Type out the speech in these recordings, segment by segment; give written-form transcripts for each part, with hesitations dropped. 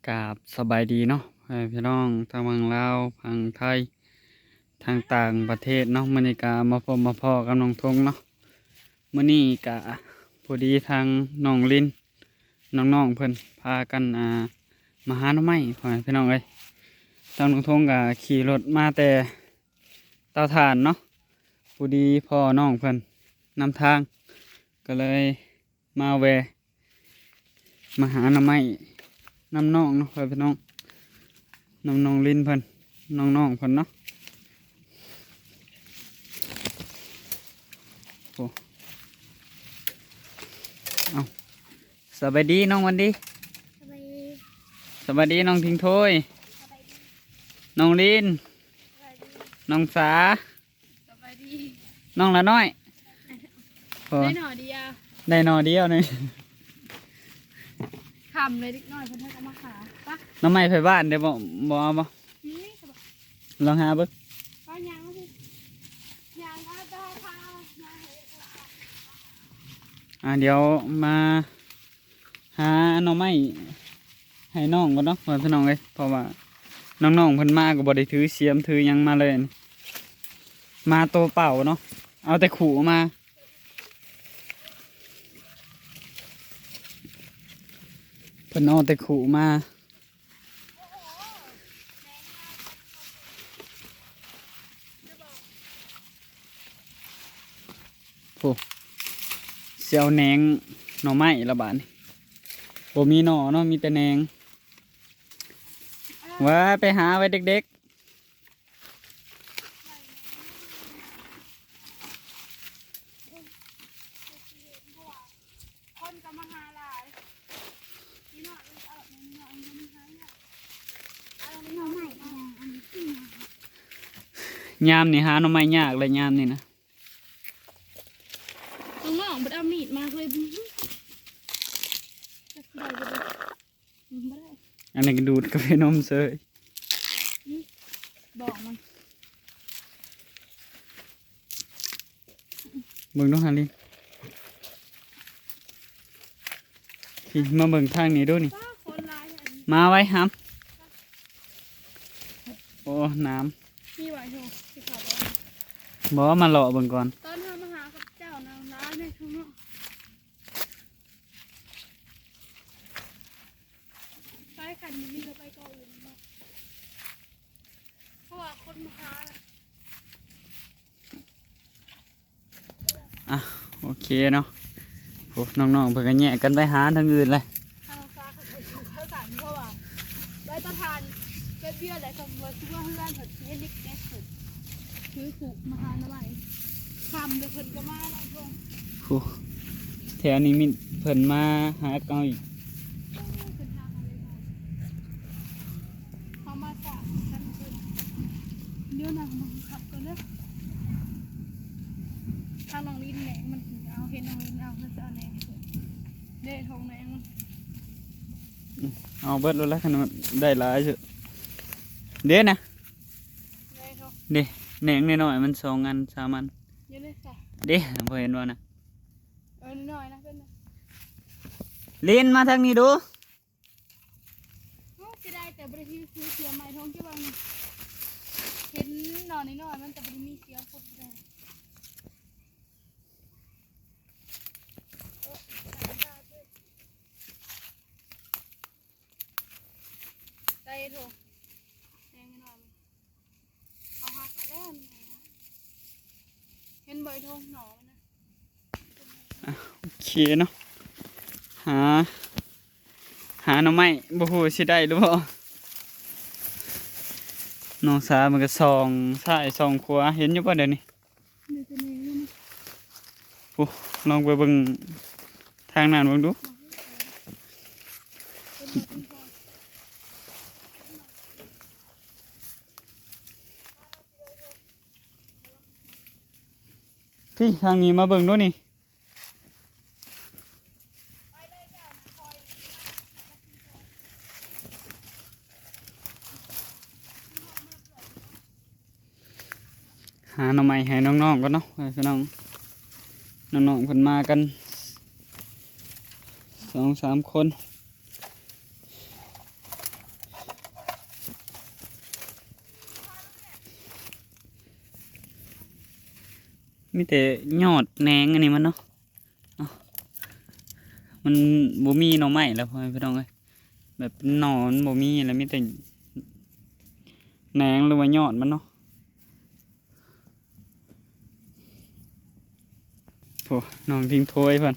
กราบสบายดีเนาะพี่น้องทางฝั่งลาวฝั่งไทยทางต่างประเทศเนาะมื้อนี้กะมาพบมาพ้อกับน้องทงเนาะมื้อนี้กะพอดีทางน้องลินน้องๆเพิ่นพากันมาหาหน่อไม้พ่อแม่พี่น้องเอ้ยทางน้องทงกะขี่รถมาแต่เตาถ่านเนาะพอดีพ่อน้องเพิ่นนำทางก็เลยมาแวะมาหาหน่อไม้น้ำน้องเนาะพี่น้องน้องลินเพิ่นน้องเพิ่นเนาะโอ้เอาสบายดีน้องวันดีสบายดีสบายดีน้องทิงโทยสบายดีน้องลินสบายดีน้องสาสบายดีน้องละน้อยโอ้ ได้หน่อเดียว ได้หนอเดียวนี่ คำเลยนิดหน่อยเพื่อนก็มาหาปะ น้ำไม้ไฟบ้านเดี๋ยวบ่เอาบ่ นี่สบาย ลองหาเบิ่ง ก็ยังสิยังอาจจะพาเดี๋ยวมาหาหน่อไม้ให้น้องก่อนเนาะพี่น้องเอ้ยเพราะว่าน้องๆเพิ่นมาก็บ่ได้ถือเสียมถือหยังมาเลยนี่มาโตวเปล่าเนาะเอาแต่ขู่มาเพิ่นเอาแต่ขู่มาโอ้เสียวแหนงหน่อไม้ละบาดนี่บ่มีหน่อเนาะมีแต่แหนงว่าไปหาไว้เด็กคนก็มาหาหลายนี่หน่อยเอาหน่อยมันหายเนี่ยเอาหน่อใหม่อันนี้ๆยามนี่หาหน่อไม้ยากเลยยามนี่นะ ตรงน้องบัดเอามีดมาเลยได้บ่ได้ อันนี้ก็ดูดกาแฟนมเซย บอกมัน เบิ่งดูหันลิพี่มาเบิ่งทางนี้ดูนี่ ป้าคนร้ายอันนี้ มาไว้ห้ำโอ้น้ มีไหวโหที่เขาบอก ำบอกว่ามาหล่อเบิ่งก่อน ตอนทำมาหากับเจ้านางร้ายในทุ่งเนาะไปขันนี้เราไปเกาอื่นเนาะเพราะว่าคนมาหาน่ะ โอเคเนาะพวกน้องๆเพิ่นก็แยกกันไปหาทางอื่นเลย ทางฟ้าเขาไปอยู่ข้าวสารเพราะว่าได้ประทานเป็นเบี้ยอะไรสมมติว่าเพื่อนเขาชี้นิกแน็กสุดคือผูกมาหาหน่อไม้คำเดี๋ยวเพิ่นก็มาเนาะช่วง โอ้แถวนี้มีเพิ่นมาหาเก่าอีก เป็นทางอะไรมาเขามาจากกันเพิ่นเดี๋ยวนะมันขับกันเด้อทางน้องลินแหนงมันถึงเอาเห็นน้องลินเอาเพื่อจะเอาแหนงให้เพิ่นเด้ทองแหนงมัน เอาเบิดแล้วละขนาดได้หลายเถอะเด้นะ เด้ทอง เด้แหนงน้อยๆมัน2 อัน3 อัน เยอะเลยค่ะ เด้บ่เห็นว่านะ หน่อยนะเพื่อนนะ ลินมาทางนี้ดู โอ้จะได้แต่บริษัทซื้อเสียใหม่ทองเจ้าบางเห็นหน่อยหน่อยมันแต่บริมีเสียพุทธเลยได้ถูกแดงหน่อยเขาหักแล้วเห็นใบทองหนอมันนะ โอเคเนาะหาหน่อไม้บ่ฮู้สิได้หรือบ่น้องสามันก็ส่องซ้ายส่องขวาเห็นอยู่ป่ะเดี๋ยวนี้ มีตัวนี้นะ โอ้ลองไปเบิ่งทางนั้นเบิ่งดูพี่ทางนี้มาเบิ่งดูนี่หาหน่อไม้ให้น้องๆก่อนเนาะพี่น้องเพิ่นมากัน2-3 คน มีแต่ยอดแหนงอันนี้มันเนาะเอ้ามันบ่มีหน่อไม้แล้วพ่อพี่น้องเอ้ยแบบหนอนบ่มีแล้วมีแต่แหนงหรือว่ายอดมันเนาะโอ้น้องทิ้งโถยเพิ่น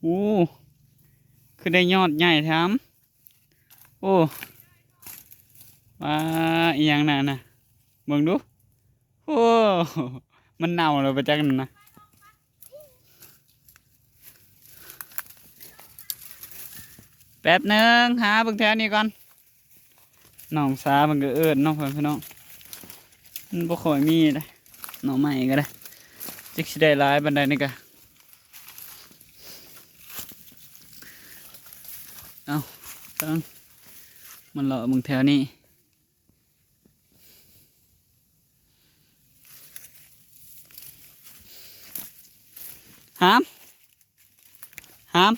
โอ้คือได้ยอดใหญ่แถมโอ้ว่าอีหยังน่ะนะเบิ่งดูโอ้มันเน่าแล้วไปจักนั่นนะแป๊บหนึงหาเบิ่งแถวนี้ก่อนน้องสามันก็เอิ้นเนาะพี่น้องมันบ่ค่อยมีเด้หน่อไม้ก็ได้จักสิได้หลายปานใดนี่ก็เอ้าตั้งมันเลาะมึงแถวนี้หามหาม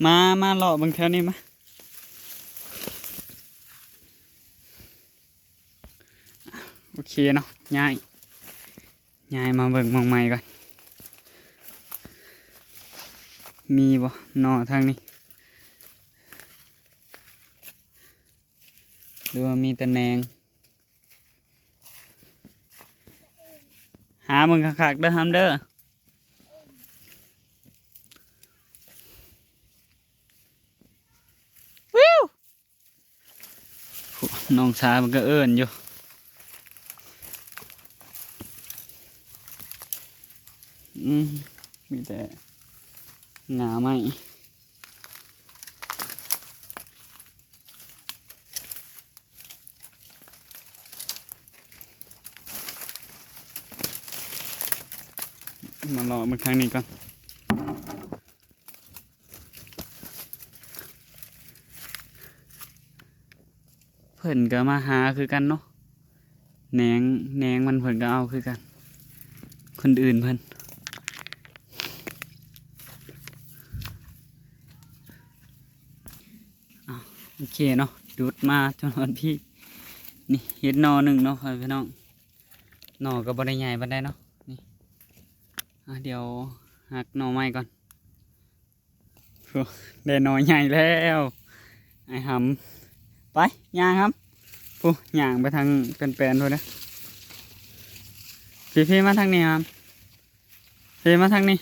มาเลาะมึงแถวนี้มาโอเคเนาะย้ายมาเบิ่งมองใหม่ก่อนมีบ่หน่อทางนี้หรือว่ามีแต่แหนงหามึงคักๆเด้อหามเด้อวิวน้องสามันก็เอิ้นอยู่มีแต่หนาไม้มารอมาครั้งนี้ก่อนเพิ่นก็มาหาคือกันเนาะแหนงมันเพิ่นก็เอาคือกันคนอื่นเพิ่นโอเคเนาะดูดมาจนวันพี่นี่เห็ดหนอหนึ่งเนาะพี่น้องหนอก็บ่ได้ใหญ่บ่ได้เนาะนี่เดี๋ยวหักหนอไม้ก่อนได้หนอใหญ่แล้วไอ้หำไปย่างครับผู้ย่างไปทางเป็นแปลนๆด้วยนะพี่มาทางนี้ครับพี่มาทางนี้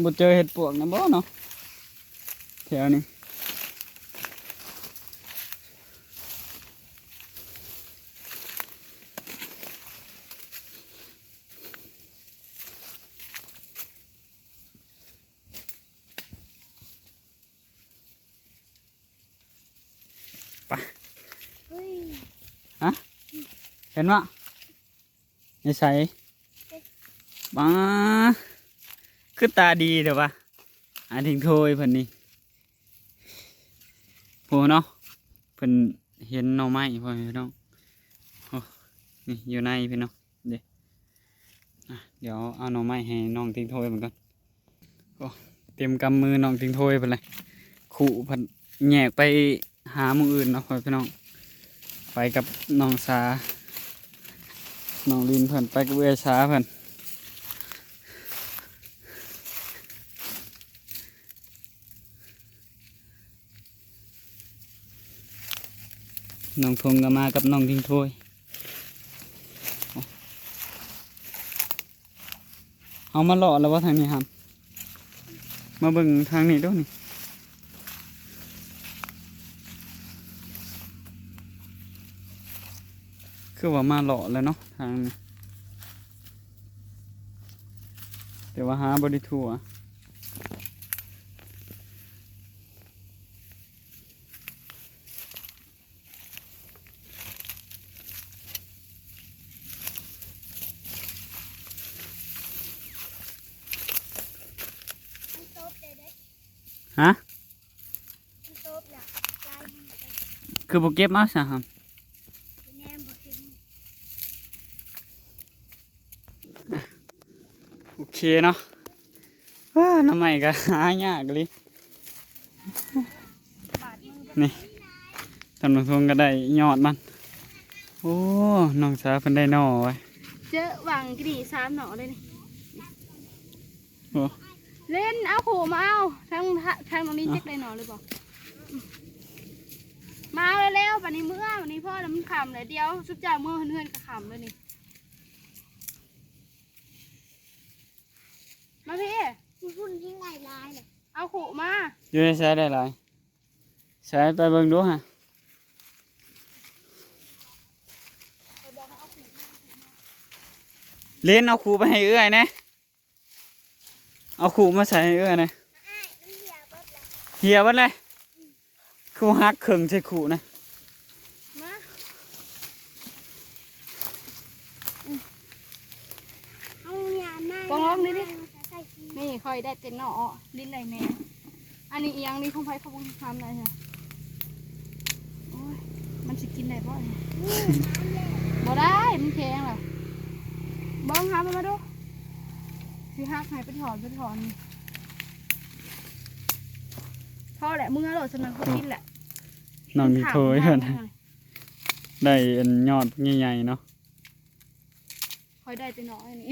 บ่เจอเห็ดปวกนะบ่เนาะแถวนี้ไปฮะเห็นวะไม่ใส่บ้าคือตาดีเดี๋ยวปะทิ้งโทยเพิ่นนี่โหเนาะเพิ่นเห็นหน่อไม้พ่อพี่น้องโอ้นี่อยู่ในพี่น้องเดี๋ยวเอาหน่อไม้ให้น้องทิ้งโทยเหมือนกันโอ้เตรียมกำมือน้องทิ้งโทยไปเลยขู่เพิ่นแยกไปหาหมู่อื่นเนาะพ่อพี่น้องไปกับน้องสาน้องลินเพิ่นไปกับเอื้อสาเพิ่นน้องทงก็มากับน้องทิ้งถ้วยเอามาหล่อแล้วว่าทางนี้ครับมาเบิ่งทางนี้ด้วยนี่คือว่ามาหล่อแล้วเนาะทางนี้แต่ว่าหาบริทัวฮะคือโปเก็บมาซะครับ เคเนาะน้ำใหม่ก็หายากเลย บาดมือก็ นี่ทำหนุ่มก็ได้ยอดมันโอ้น้องสาวเพิ่นได้หน่อไว้ เจอหวังกี่นี่3หน่อเลยนี่ โอ้ เล่นเอาขู่มาเอาทางตรงนี้เจ๊กได้หน่อเลยบอกมาเอาเร็วๆวันนี้เมื่อวันนี้พ่อแล้วมันขำเลยเดียวสุดจ่าเมื่อเฮือนๆก็ขำเลยนี่มาพี่พุ่นทิ้งลายเลยเอาขู่มา อยู่ในใช้ได้หลายใช้ไปเบิ่งดูฮะเล่นเอาขู่ไปให้เอื้อยนะเอาขู่มาใส่ให้เอื้อยนะเหี่ยบัดเลยขู่หักเข่งใส่ขู่นะ มาปองล้อมนี่ดินี่คอยได้เต็นหน่อลิ้นไหลแม่อันนี้อีหยังนี่ของไผ่เขาบังทำอะไรเนี่ยโอ้ยมันสิกินได้บ่เนี่ยบ่ได้มันแข็งเหรอบ้องหามาดูสิหักให้ไปถอนพ่อแหละมึงอร่อยสนังเขากินแหละ น้องนี่โทยเพิ่นได้อันยอดใหญ่ๆเนาะ คอยได้แต่น้อยนี่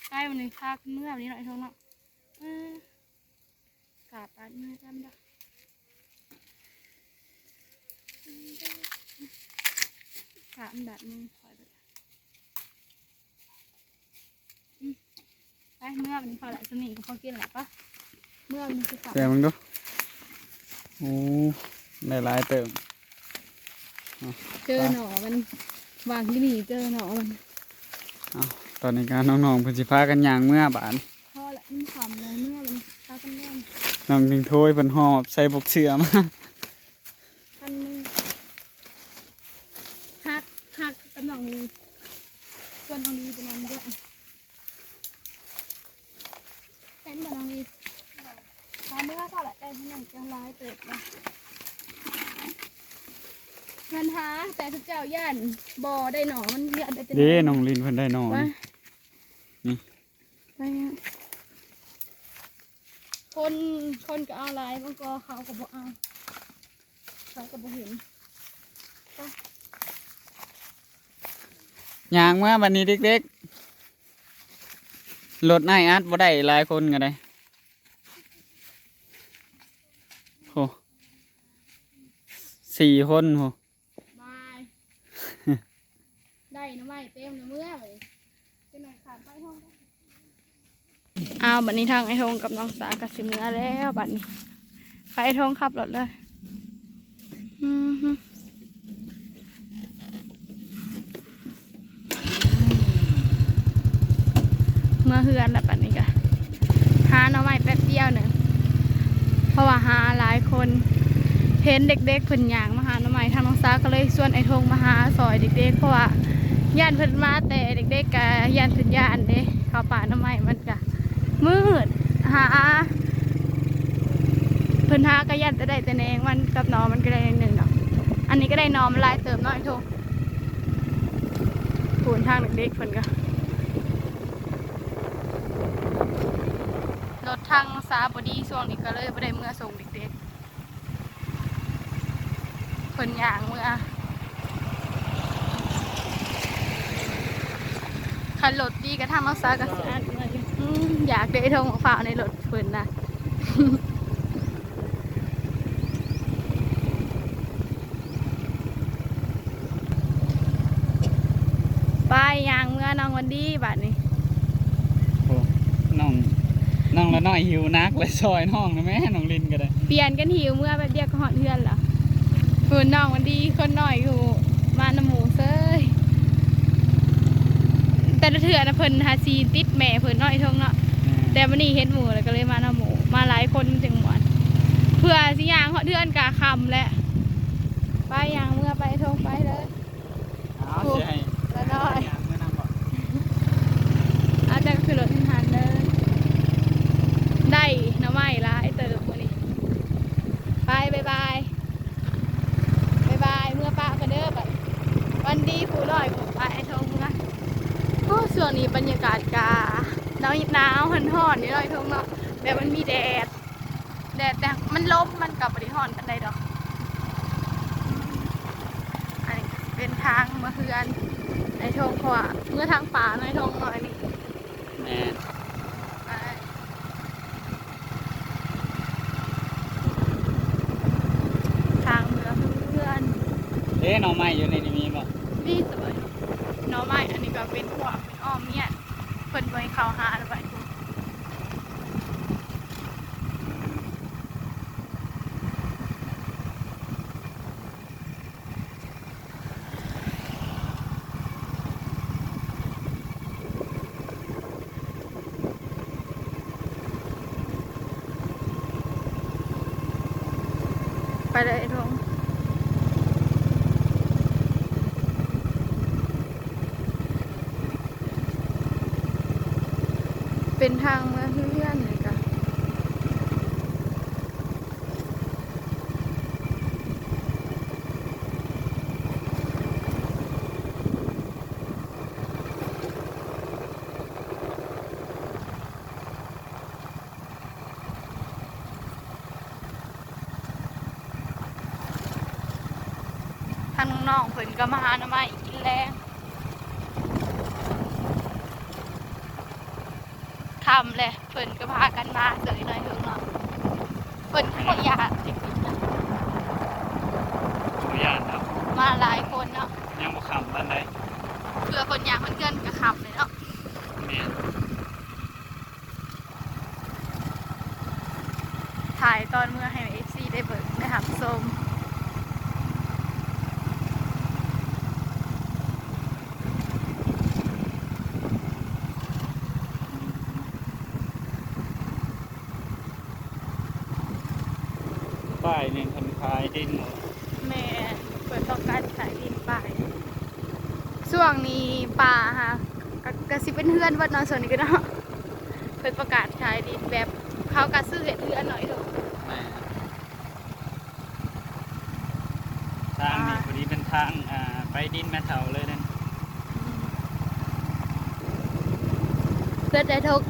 ใกล้วันนี้พาขึ้นเมื่อวันนี้หน่อยเท่านั้นกาปาดมือจำได้กาอันดับมือคอยไปไปเมื่อวันนี้พอแหละสนิทกับพอกินแหละปะเมื่อวันนี้คือกลับ แต่มึงดูโอ้ได้หลายเติม เจอหน่อมันวางที่นี่เจอหน่อมัน เอาตอนนี้การน้องๆเพิ่นสิพากันย่างเมื่อบาน พอละมันขำเลยเมื่อมันพากันแน่น น้องถึงโทยเพิ่นหอบใส่บกเสือมา กันมือหักกำลังนี้ส่วนตรงนี้เป็นมันด้วยเป็นแบบนี้พาเมื่อพอละใจที่หนึ่งจะร้ายเติบนะเงินหาแต่ทุกเจ้าย่านบ่อได้หนอมันเยอะได้แต่ เด้น้องลินเพิ่นได้หนอน นี่ ไปคนก็เอาลายบางก็เขาก็บ่เอาเขาก็บ่เห็น ย่างมาบัดนี้เด็กๆรถนายอัดบ่ได้หลายคนก็ได้โห4 คนโห บายได้นะไม่เต็มนะเมื่อเลยจะหน่อยขาดไปห้องเอาบัดนี้ทางไอ้ทงกับน้องสากับสิเมื่อแล้วบัดนี้ไอ้ทงขับรถเลยเมื่อเฮือนแล้วบัดนี้ก็หาหน่อไม้แป๊บเดียวหนึ่งเพราะว่าหาหลายคนเห็นเด็กๆเพิ่นย่างมาหาหน่อไม้ทางน้องสาก็เลยชวนไอ้ทงมาหาซอยเด็กๆเพราะว่าย่านเพิ่นมาแต่เด็กๆก็ย่านเพิ่นย่านเด้เข้าป่าหน่อไม้มันก็มืดหาเพิ่นหาก็ย่านจะได้แต่แนงมันกับหนอมันก็ได้หนึ่งเนาะอันนี้ก็ได้หนอมันหลายเติมน้อยโทผูนทางเด็กๆเพิ่นก็รถทางสาบดีช่วงนี้ก็เลยบ่ได้เมื่อส่งเด็กๆเพิ่นย่างเมื่อคันรถดีก็ทางรักษากับสะอาดเลยอยากได้ทงของฝากในรถเพิ่นนะ ไปยางเมื่อน้องวันดีบัดนี้ โหน้องละน้อยหิวนักเลยซอยน้องนะแม่น้องลินก็ได้ เปลี่ยนกันหิวเมื่อแบบเดียวก็หอดเพื่อนเหรอคุณน้องวันดีคนหน่อยอยู่มาน้ำหมูเซ้ยแต่ละเถื่อนะเพิ่นหาซีติดแม่เพิ่นน้อยทงเนาะแต่วันนี้เห็นหมูแล้วก็เลยมาน้ำหมูมาหลายคนจึงหมดเพื่อสิยางหอดเพื่อนกาคำและไปยางเมื่อ ไปทงไปเลย เอาสิให้ ละน้อย ย่างเมื่อนำบ่ อาจจะคือรถทันเลยได้น้ำไม้ละไอเติมวันนี้ไปบายบายบายบายเมื่อป้ากันเด้อไปวันดีผู้ลอยผมไปไอทงนะโอ้ส่วนนี้บรรยากาศกาหนาวหันห่อนนี่ลอยทงเนาะแต่มันมีแดดแต่มันลมมันกับบริหอนกันได้ดอกอันนี้เป็นทางมาเฮือนไอทงเพราะว่าเมื่อทางป่าไอทงหน่อยนี่ แม่น ทางเรือเพื่อน เอ๊ะหน่อไม้อยู่ในนี้มีบ่ นี่สวยหน้อไม้อันนี้ก็เป็นพวกเป็นอ้อมเนี่ยเพิ่นไปเข้าหาแล้วไปทุกไปเลยไอ้ทงเป็นทางเมืองเพื่อนเลยค่ะทางน้องๆเพิ่นก็มาหาหน่อไม้กินแรงคำเลยเพิ่นก็พากันมาเสยหน่อยเถอะเนาะเพิ่นก็อยากจริงๆนะ ขออนุญาตครับ มาหลายคนเนาะ ยังบ่ค้ำปานใด เพื่อคนอยากมันเกินกับคำเลยเนาะ แม่น ถ่ายตอนเมื่อให้เอฟซีได้เบิกได้หับชมป้ายนี่เพิ่นขายดินหมด แม่เปิดต้องการขายดินไปช่วงนี้ป่าฮะกระซิบเป็นเพื่อนวัดนอนส่วนนี้ก็เนาะเปิดประกาศขายดินแบบเขากระซื้อเห็ดเพื่อนหน่อยเถอะ แม่นทางนี้พอดีเป็นทางไปดินแม่เฒ่าเลยนั่น เพื่อนได้ทก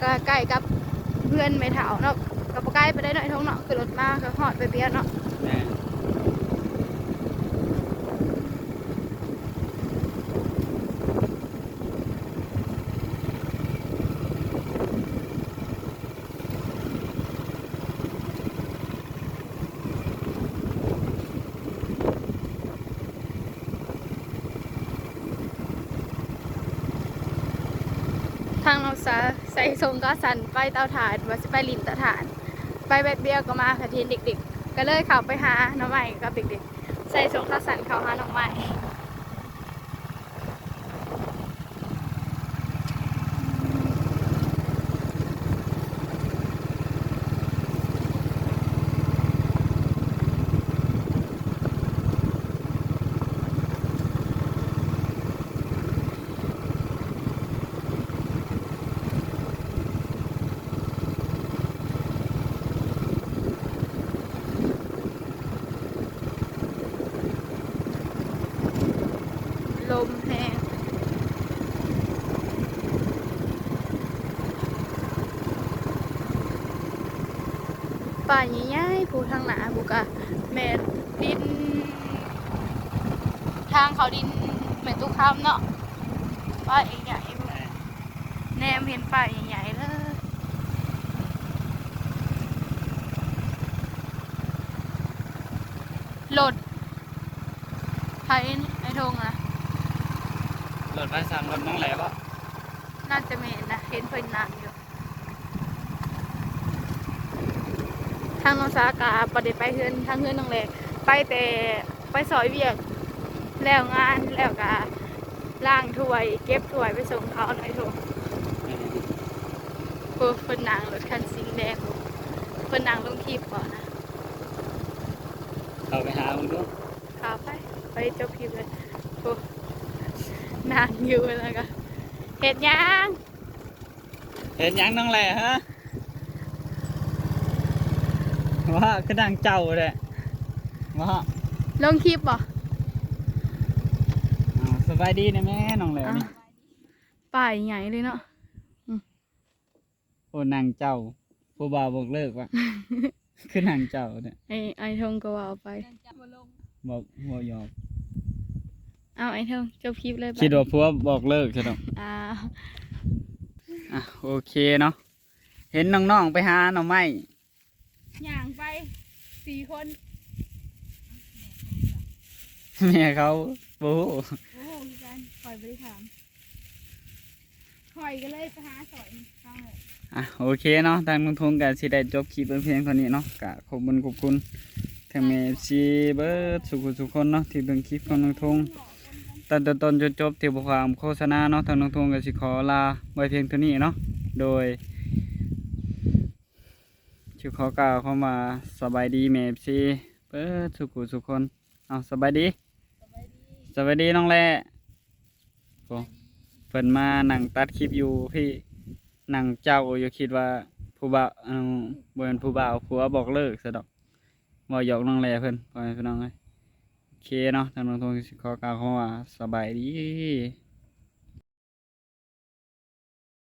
ก็ใกล้กับเพื่อนไม่เถาเนาะกับใกล้ไปได้หน่อยทงเนาะคือรถมาก็หอดไปเบี้ยเนาะ แม่น ทางเราใส่ทรงก็สั่นไปเตาถ่านว่าจะไปลินเตาถ่าน ไปแบบเดียวก็มาค่ะทีเด็กๆ ก็เลยเข้าไปหาน้องใหม่กับเด็กๆ ใส่ทรงก็สั่นเข้าหาน้องใหม่ลมแห้งป่าใหญ่ๆผู้ทางหนาบุกะแม่ดิน ทางเขาดินเหมือนทุกคำเนาะป่าใหญ่ๆแนมเห็นป่าใหญ่ๆเลยโหลดไทยไอ้ทงนะ รถไฟสั่งรถน้องแหลบ่ น่าจะเมนนะเห็นเพิ่นนางอยู่ทางน้องสากาประเด็ไปเฮือนทางเฮือนน้องแหลกไปแต่ไปซอยเวียกแล้วงานแล้วกาล่างถ้วยเก็บถ้วยไปส่งเขาหน่อยโถ แม่น เพิ่นนางรถคันสีแดงเพิ่นนางลงคลิปก่อนนะ เข้าไปหาเพิ่นดู ขาไป แ ไปจบคลิปเลยโอ้นางอยู่แล้วก็เห็ดหยัง เห็นหยังน้องแหล่ฮะว่าก็ดังเจ้าเลยว่า ลงคลิปบ่ สบายดีนะแม่น้องแหล่นี่ ป่ายใหญ่เลยเนาะ โอ้นางเจ้าผู้บ่าวบอกเลิกว่ะ คือนางเจ้าเนี่ย ไอทงก็ว่าเอาไป บอกหยอก เอาไอทงจบคลิปเลยบัด คิดว่าผัวบอกเลิกใช่ไหม อ่า โอเคเนาะเห็นน้องๆไปหาหน่อไม้ ย่างไป4 คน แม่เขาโอ้โห โอ้โหคือกันคอยไปถามคอยก็เลยไปหาสอยข้างเลย โอเคเนาะทางลุงทงกับสิได้จบคลิปเพียงเท่านี้เนาะกะขอบคุณทางเมซีเบิร์ดสุขคนเนาะที่เบิ่งคลิปของลุงทงตอนต้นจนจบที่บความโฆษณาเนาะทางลุงทงกับสิขอลาไว้เพียงเท่านี้เนาะโดยชื่อขอกล่าวเข้ามาสบายดีเมซีเบิร์ดสุขคนเอาสบายดีสบายดีน้องแร่โอ้เพิ่นมานั่งตัดคลิปอยู่พี่นั่งเจ้าอยู่คิดว่าผู้บ่าวบ่เป็นผู้บ่าวผัวบอกเลิกซะดอกบ่หยอกน้องแร่เพิ่นพ่อแม่พี่น้องเอ้ยโอเคเนาะทางน้องทงสิขอกล่าวเข้ามาสบายดี